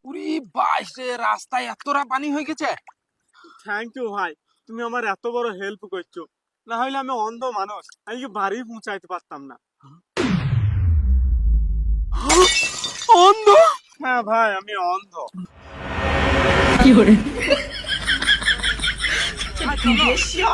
উরি বাইশে রাস্তায় এতটা পানি হয়ে গেছে। থ্যাংক ইউ ভাই, তুমি আমার এত বড় হেল্প করছো, না হলে আমি অন্ধ মানুষ, আমি কি বাড়ি পৌঁছাইতে পারতাম না। অন্ধ? হ্যাঁ ভাই, আমি অন্ধ।你别笑。